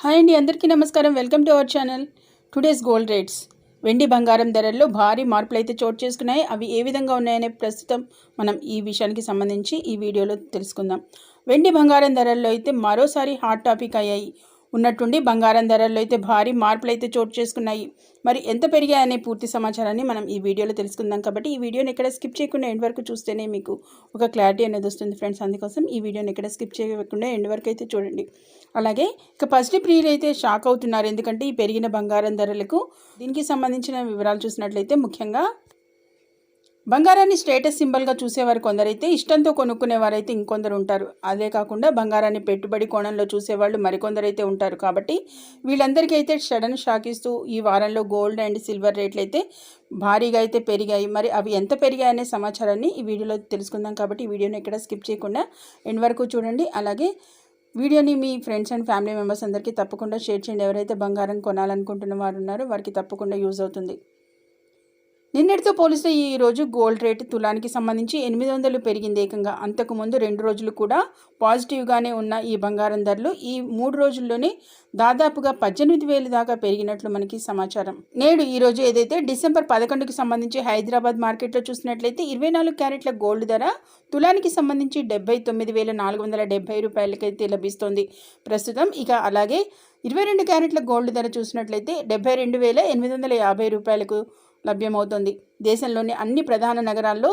Hi అండి, అందరికీ నమస్కారం. Welcome to our channel. Today's gold rates. వెండి బంగారం ధరల్లో భారీ మార్పులు అయితే చోటు చేసుకున్నాయి. అవి ఏ విధంగా ఉన్నాయనే ప్రస్తుతం మనం ఈ విషయానికి సంబంధించి ఈ వీడియోలో తెలుసుకుందాం. వెండి బంగారం ధరల్లో అయితే మరోసారి హాట్ టాపిక్ అయ్యాయి. ఉన్నట్టుండి బంగారం ధరల్లో అయితే భారీ మార్పులు అయితే చోటు చేసుకున్నాయి. మరి ఎంత పెరిగాయనే పూర్తి సమాచారాన్ని మనం ఈ వీడియోలో తెలుసుకుందాం. కాబట్టి ఈ వీడియోని ఎక్కడ స్కిప్ చేయకుండా ఎండ్ వరకు చూస్తేనే మీకు ఒక క్లారిటీ అనేది వస్తుంది ఫ్రెండ్స్. అందుకోసం ఈ వీడియోని ఎక్కడ స్కిప్ చేయకుండా ఎండ్ వరకు అయితే చూడండి. అలాగే ఇక పసిడి ప్రియులు అయితే షాక్ అవుతున్నారు. ఎందుకంటే ఈ పెరిగిన బంగారం ధరలకు దీనికి సంబంధించిన వివరాలు చూసినట్లయితే ముఖ్యంగా బంగారాన్ని స్టేటస్ సింబల్గా చూసేవారు కొందరైతే, ఇష్టంతో కొనుక్కునేవారైతే ఇంకొందరు ఉంటారు. అదే కాకుండా బంగారాన్ని పెట్టుబడి కోణంలో చూసేవాళ్ళు మరికొందరైతే ఉంటారు. కాబట్టి వీళ్ళందరికీ అయితే సడన్ షాక్ ఇస్తూ ఈ వారంలో గోల్డ్ అండ్ సిల్వర్ రేట్లు అయితే భారీగా అయితే పెరిగాయి. మరి అవి ఎంత పెరిగాయనే సమాచారాన్ని ఈ వీడియోలో తెలుసుకుందాం. కాబట్టి ఈ వీడియోని ఎక్కడ స్కిప్ చేయకుండా ఎండ్ వరకు చూడండి. అలాగే వీడియోని మీ ఫ్రెండ్స్ అండ్ ఫ్యామిలీ మెంబర్స్ అందరికీ తప్పకుండా షేర్ చేయండి. ఎవరైతే బంగారం కొనాలనుకుంటున్న వారు ఉన్నారో వారికి తప్పకుండా యూజ్ అవుతుంది. నిన్నటితో పోలిస్తే ఈరోజు గోల్డ్ రేటు తులానికి సంబంధించి 800 పెరిగింది ఏకంగా. అంతకుముందు 2 రోజులు కూడా పాజిటివ్గానే ఉన్న ఈ బంగారం ధరలు ఈ 3 రోజుల్లోనే దాదాపుగా 18,000 దాకా పెరిగినట్లు మనకి సమాచారం. నేడు ఈరోజు ఏదైతే డిసెంబర్ 11కి సంబంధించి హైదరాబాద్ మార్కెట్లో చూసినట్లయితే 24 క్యారెట్ల గోల్డ్ ధర తులానికి సంబంధించి 79,470 రూపాయలకైతే లభిస్తోంది ప్రస్తుతం. ఇక అలాగే 22 క్యారెట్ల గోల్డ్ ధర చూసినట్లయితే 72,850 రూపాయలకు లభ్యమవుతుంది. దేశంలోని అన్ని ప్రధాన నగరాల్లో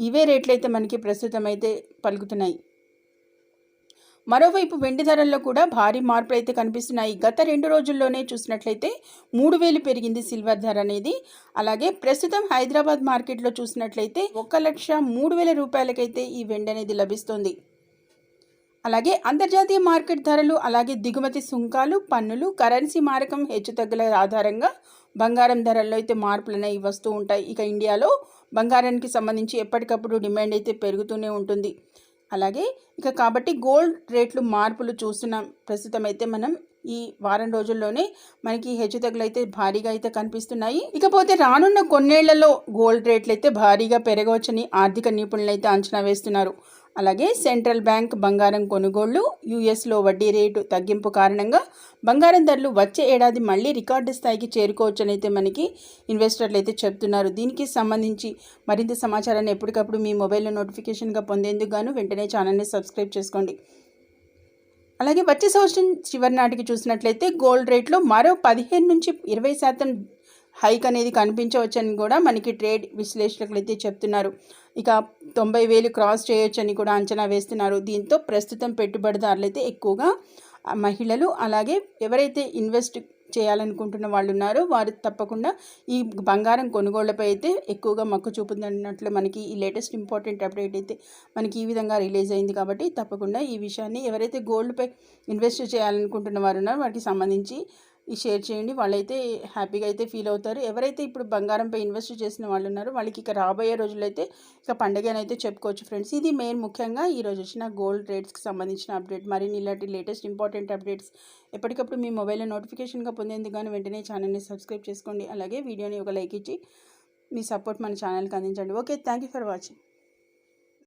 ఇవే రేట్లయితే మనకి ప్రస్తుతం అయితే పలుకుతున్నాయి. మరోవైపు వెండి ధరల్లో కూడా భారీ మార్పులు అయితే కనిపిస్తున్నాయి. గత 2 రోజుల్లోనే చూసినట్లయితే 3,000 పెరిగింది సిల్వర్ ధర అనేది. అలాగే ప్రస్తుతం హైదరాబాద్ మార్కెట్లో చూసినట్లయితే 1,03,000 రూపాయలకైతే ఈ వెండి అనేది లభిస్తుంది. అలాగే అంతర్జాతీయ మార్కెట్ ధరలు, అలాగే దిగుమతి సుంకాలు, పన్నులు, కరెన్సీ మారకం హెచ్చుతగ్గుల ఆధారంగా బంగారం ధరల్లో అయితే మార్పులు అనేవి వస్తూ ఉంటాయి. ఇక ఇండియాలో బంగారానికి సంబంధించి ఎప్పటికప్పుడు డిమాండ్ అయితే పెరుగుతూనే ఉంటుంది. అలాగే ఇక కాబట్టి గోల్డ్ రేట్లు మార్పులు చూస్తున్నాం. ప్రస్తుతం అయితే మనం ఈ వారం రోజుల్లోనే మనకి హెచ్చుతగ్గులు అయితే భారీగా అయితే కనిపిస్తున్నాయి. ఇకపోతే రానున్న కొన్నేళ్లలో గోల్డ్ రేట్లు అయితే భారీగా పెరగవచ్చని ఆర్థిక నిపుణులు అయితే అంచనా వేస్తున్నారు. అలాగే సెంట్రల్ బ్యాంక్ బంగారం కొనుగోళ్లు, యూఎస్లో వడ్డీ రేటు తగ్గింపు కారణంగా బంగారం ధరలు వచ్చే ఏడాది మళ్ళీ రికార్డు స్థాయికి చేరుకోవచ్చని అయితే మనకి ఇన్వెస్టర్లు అయితే చెప్తున్నారు. దీనికి సంబంధించి మరింత సమాచారాన్ని ఎప్పటికప్పుడు మీ మొబైల్లో నోటిఫికేషన్గా పొందేందుకు గాను వెంటనే ఛానల్ని సబ్స్క్రైబ్ చేసుకోండి. అలాగే వచ్చే సంవత్సరం చివరి నాటికి చూసినట్లయితే గోల్డ్ రేట్లో మరో 15 నుంచి 20% హైక్ అనేది కనిపించవచ్చని కూడా మనకి ట్రేడ్ విశ్లేషకులు అయితే చెప్తున్నారు. ఇక 90,000 క్రాస్ చేయొచ్చని కూడా అంచనా వేస్తున్నారు. దీంతో ప్రస్తుతం పెట్టుబడిదారులు అయితే ఎక్కువగా మహిళలు, అలాగే ఎవరైతే ఇన్వెస్ట్ చేయాలనుకుంటున్న వాళ్ళు ఉన్నారో వారు తప్పకుండా ఈ బంగారం కొనుగోళ్లపై అయితే ఎక్కువగా మక్కువ చూపుతున్నట్లు మనకి ఈ లేటెస్ట్ ఇంపార్టెంట్ అప్డేట్ అయితే మనకి ఈ విధంగా రిలీజ్ అయింది. కాబట్టి తప్పకుండా ఈ విషయాన్ని ఎవరైతే గోల్డ్పై ఇన్వెస్ట్ చేయాలనుకుంటున్న వారు ఉన్నారో వాటికి సంబంధించి ఈ షేర్ చేయండి. వాళ్ళైతే హ్యాపీగా అయితే ఫీల్ అవుతారు. ఎవరైతే ఇప్పుడు బంగారంపై ఇన్వెస్ట్ చేసిన వాళ్ళు ఉన్నారో వాళ్ళకి ఇక రాబోయే రోజుల్లో అయితే ఇక పండుగనైతే చెప్పుకోవచ్చు ఫ్రెండ్స్. ఇది మెయిన్ ముఖ్యంగా ఈరోజు వచ్చిన గోల్డ్ రేట్స్కి సంబంధించిన అప్డేట్. మరిన్ని ఇలాంటి లేటెస్ట్ ఇంపార్టెంట్ అప్డేట్స్ ఎప్పటికప్పుడు మీ మొబైల్లో నోటిఫికేషన్గా పొందేందుకు కానీ వెంటనే ఛానల్ని సబ్స్క్రైబ్ చేసుకోండి. అలాగే వీడియోని ఒక లైక్ ఇచ్చి మీ సపోర్ట్ మన ఛానల్కి అందించండి. Okay, thank you for watching.